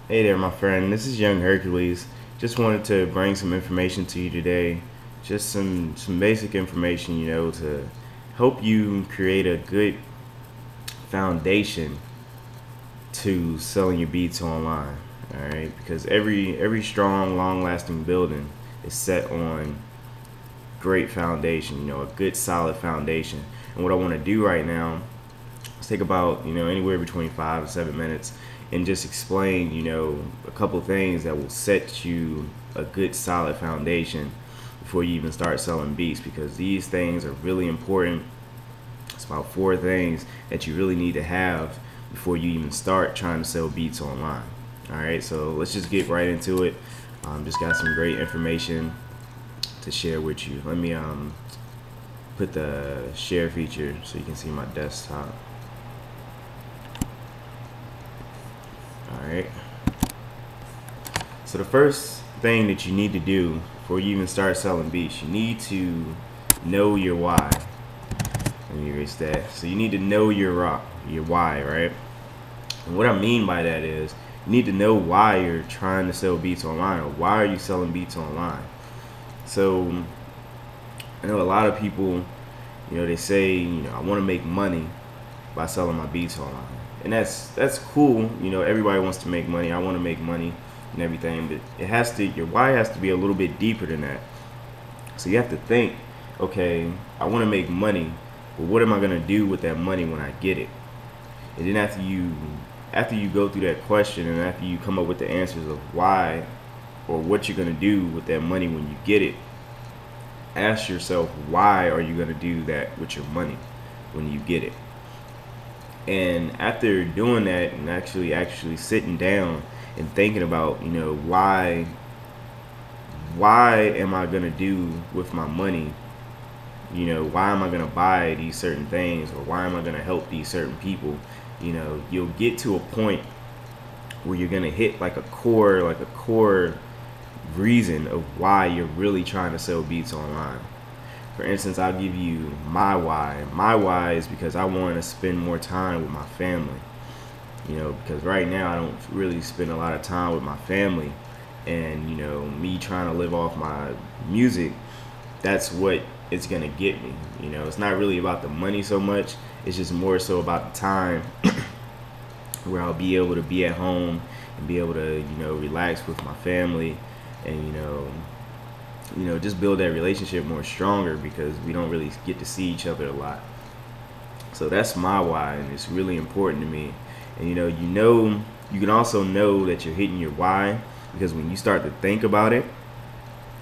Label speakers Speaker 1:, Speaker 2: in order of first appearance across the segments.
Speaker 1: Hey there, my friend. This is Young Hercules. Just wanted to bring some information to you today. Just some basic information, to help you create a good foundation to selling your beats online. All right, because every strong, long-lasting building is set on great foundation. A good, solid foundation. And what I want to do right now take about anywhere between 5 to 7 minutes and just explain a couple things that will set you a good solid foundation before you even start selling beats, because these things are really important. It's about four things that you really need to have before you even start trying to sell beats online. All right, so let's just get right into it. Just got some great information to share with you. Let me put the share feature so you can see my desktop. Alright. So the first thing that you need to do before you even start selling beats, you need to know your why. Let me erase that. So you need to know your why, right? And what I mean by that is you need to know why you're trying to sell beats online, or why are you selling beats online. So I know a lot of people, they say, I want to make money by selling my beats online. And that's cool. Everybody wants to make money. I want to make money and everything, but your why has to be a little bit deeper than that. So you have to think, okay, I want to make money, but what am I gonna do with that money when I get it? And then after you go through that question, and after you come up with the answers of why or what you're gonna do with that money when you get it, ask yourself, why are you gonna do that with your money when you get it? And after doing that and actually sitting down and thinking about, why am I gonna do with my money? Why am I gonna buy these certain things, or why am I gonna help these certain people? You'll get to a point where you're gonna hit like a core reason of why you're really trying to sell beats online. For instance, I'll give you my why. My why is because I want to spend more time with my family. Because right now I don't really spend a lot of time with my family. And, me trying to live off my music, that's what it's going to get me. It's not really about the money so much. It's just more so about the time where I'll be able to be at home and be able to, relax with my family and, just build that relationship more stronger, because we don't really get to see each other a lot. So that's my why, and it's really important to me. And you can also know that you're hitting your why, because when you start to think about it,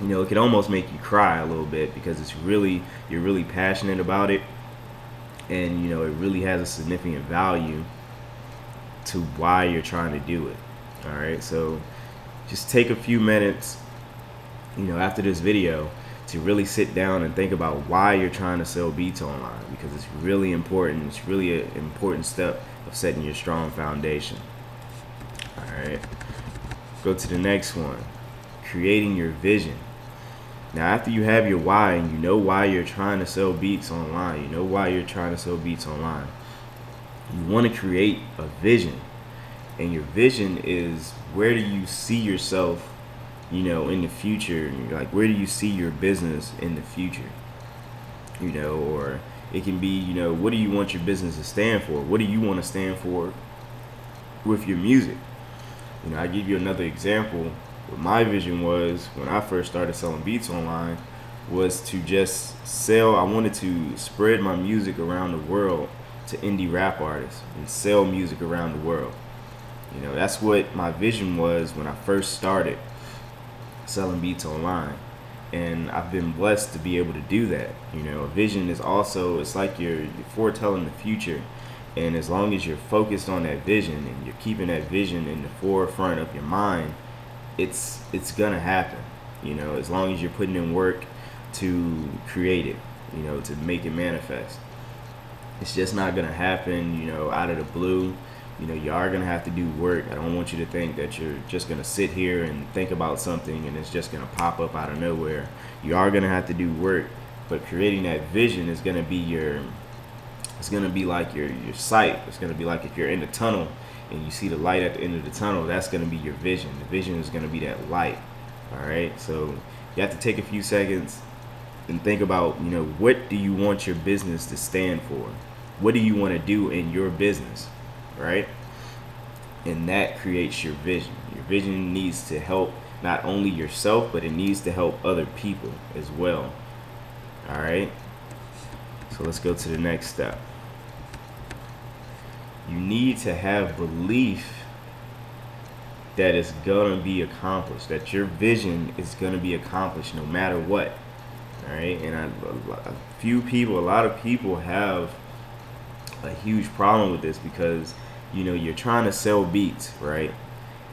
Speaker 1: it can almost make you cry a little bit, because you're really passionate about it, and it really has a significant value to why you're trying to do it. All right, so just take a few minutes after this video to really sit down and think about why you're trying to sell beats online, because it's really important. It's really an important step of setting your strong foundation. All right, go to the next one, creating your vision. Now, after you have your why and you know why you're trying to sell beats online, you want to create a vision. And your vision is, where do you see yourself in the future? Like, where do you see your business in the future? Or it can be, what do you want your business to stand for? What do you want to stand for with your music? I give you another example. What my vision was when I first started selling beats online was to just sell. I wanted to spread my music around the world to indie rap artists and sell music around the world. That's what my vision was when I first started selling beats online, and I've been blessed to be able to do that. A vision is also, it's like you're foretelling the future, and as long as you're focused on that vision and you're keeping that vision in the forefront of your mind, it's gonna happen. As long as you're putting in work to create it, to make it manifest. It's just not gonna happen, out of the blue. You are going to have to do work. I don't want you to think that you're just going to sit here and think about something and it's just going to pop up out of nowhere. You are going to have to do work, but creating that vision is going to be It's gonna be like your sight. It's gonna be like if you're in the tunnel and you see the light at the end of the tunnel. That's gonna be your vision. The vision is gonna be that light. All right. So you have to take a few seconds and think about, what do you want your business to stand for? What do you want to do in your business, right? And that creates your vision. Your vision needs to help not only yourself, but it needs to help other people as well. All right. So let's go to the next step. You need to have belief that it's going to be accomplished, that your vision is going to be accomplished no matter what. All right. And a lot of people have a huge problem with this because, you're trying to sell beats, right?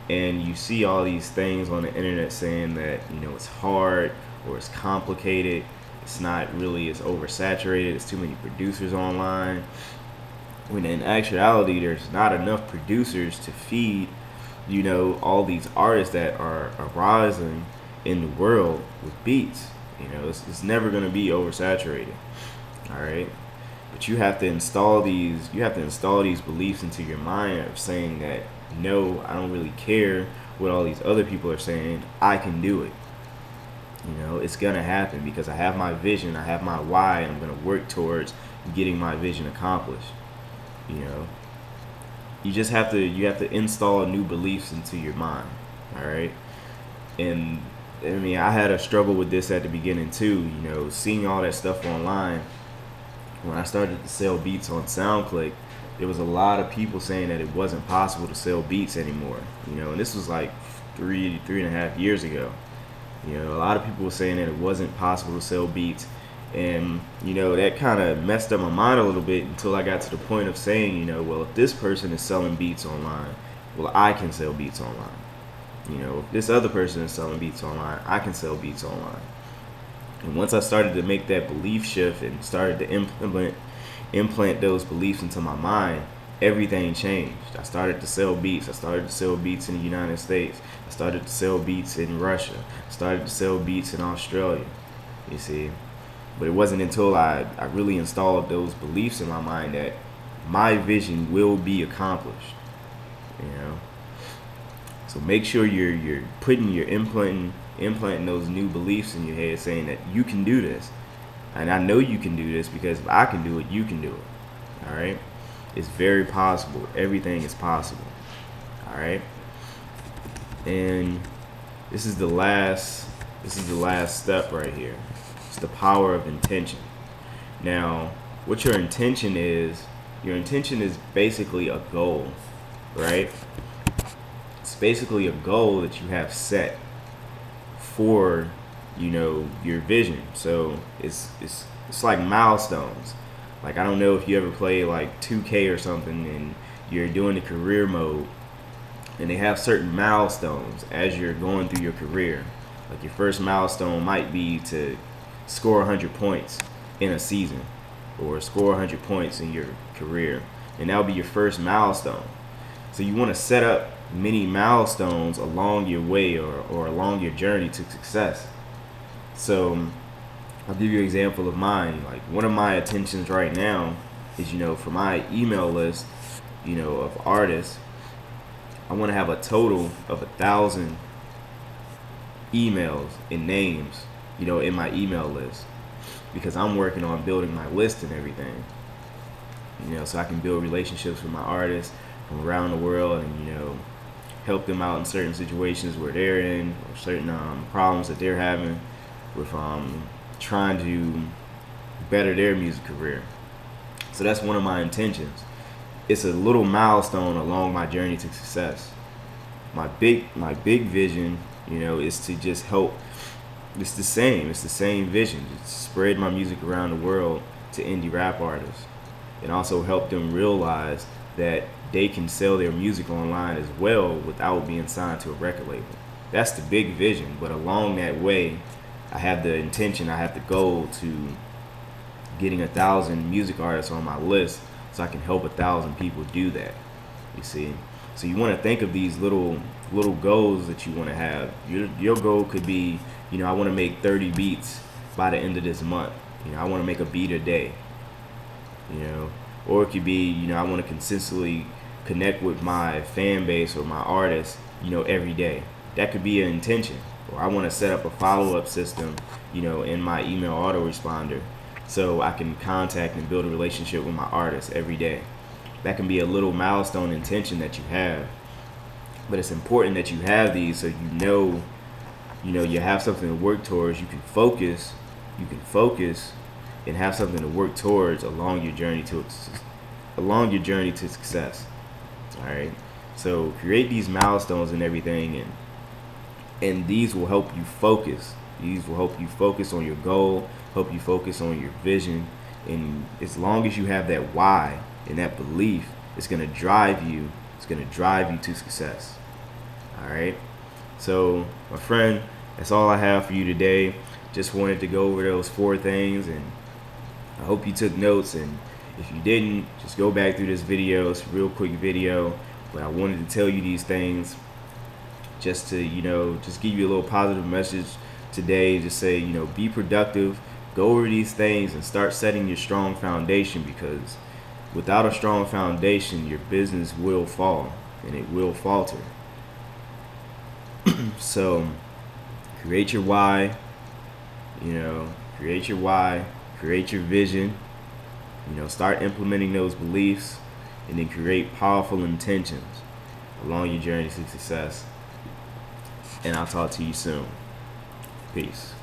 Speaker 1: And you see all these things on the internet saying that, it's hard or it's complicated. It's not really, it's oversaturated. It's too many producers online. When in actuality, there's not enough producers to feed, all these artists that are arising in the world with beats. It's never going to be oversaturated. All right. But you have to install these beliefs into your mind of saying that, no, I don't really care what all these other people are saying. I can do it. It's going to happen because I have my vision, I have my why, and I'm going to work towards getting my vision accomplished. You just have to install new beliefs into your mind. All right. And I had a struggle with this at the beginning too, seeing all that stuff online. When I started to sell beats on SoundClick, there was a lot of people saying that it wasn't possible to sell beats anymore. And this was like 3.5 years ago. A lot of people were saying that it wasn't possible to sell beats. And, that kind of messed up my mind a little bit until I got to the point of saying, well, if this person is selling beats online, well, I can sell beats online. If this other person is selling beats online, I can sell beats online. And once I started to make that belief shift and started to implant those beliefs into my mind, everything changed. I started to sell beats. I started to sell beats in the United States. I started to sell beats in Russia. I started to sell beats in Australia. You see? But it wasn't until I really installed those beliefs in my mind that my vision will be accomplished. So make sure you're implanting those new beliefs in your head, saying that you can do this. And I know you can do this because if I can do it, you can do it. All right? It's very possible. Everything is possible. All right? And this is the last step right here. It's the power of intention. Now, what your intention is basically a goal, right? It's basically a goal that you have set for, your vision. So it's like milestones. Like, I don't know if you ever play like 2K or something and you're doing the career mode, and they have certain milestones as you're going through your career. Like, your first milestone might be to score 100 points in a season, or score 100 points in your career, and that'll be your first milestone. So you want to set up many milestones along your way or along your journey to success. So I'll give you an example of mine. Like, one of my intentions right now is, for my email list, of artists, I want to have a total of 1,000 emails and names, in my email list, because I'm working on building my list and everything, so I can build relationships with my artists from around the world and, help them out in certain situations where they're in, or certain problems that they're having with trying to better their music career. So that's one of my intentions. It's a little milestone along my journey to success. My big vision, is to just help. It's the same vision. Just spread my music around the world to indie rap artists, and also help them realize that they can sell their music online as well without being signed to a record label. That's the big vision. But along that way, I have the intention, I have the goal to getting 1,000 music artists on my list, so I can help 1,000 people do that. You see? So you want to think of these little goals that you want to have. Your goal could be, I want to make 30 beats by the end of this month. I want to make a beat a day. Or it could be, I want to consistently connect with my fan base or my artists, every day. That could be an intention. Or I want to set up a follow-up system, in my email autoresponder so I can contact and build a relationship with my artists every day. That can be a little milestone intention that you have. But it's important that you have these so you have something to work towards. You can focus and have something to work towards along your journey to success. All right. So create these milestones and everything, and these will help you focus. These will help you focus on your goal, help you focus on your vision, and as long as you have that why and that belief, it's going to drive you. It's going to drive you to success. All right. So, my friend, that's all I have for you today. Just wanted to go over those 4 things, and I hope you took notes. And if you didn't, just go back through this video. It's a real quick video, but I wanted to tell you these things just to, just give you a little positive message today. Just say, be productive. Go over these things and start setting your strong foundation, because without a strong foundation, your business will fall and it will falter. So create your why, create your vision, start implementing those beliefs, and then create powerful intentions along your journey to success. And I'll talk to you soon. Peace.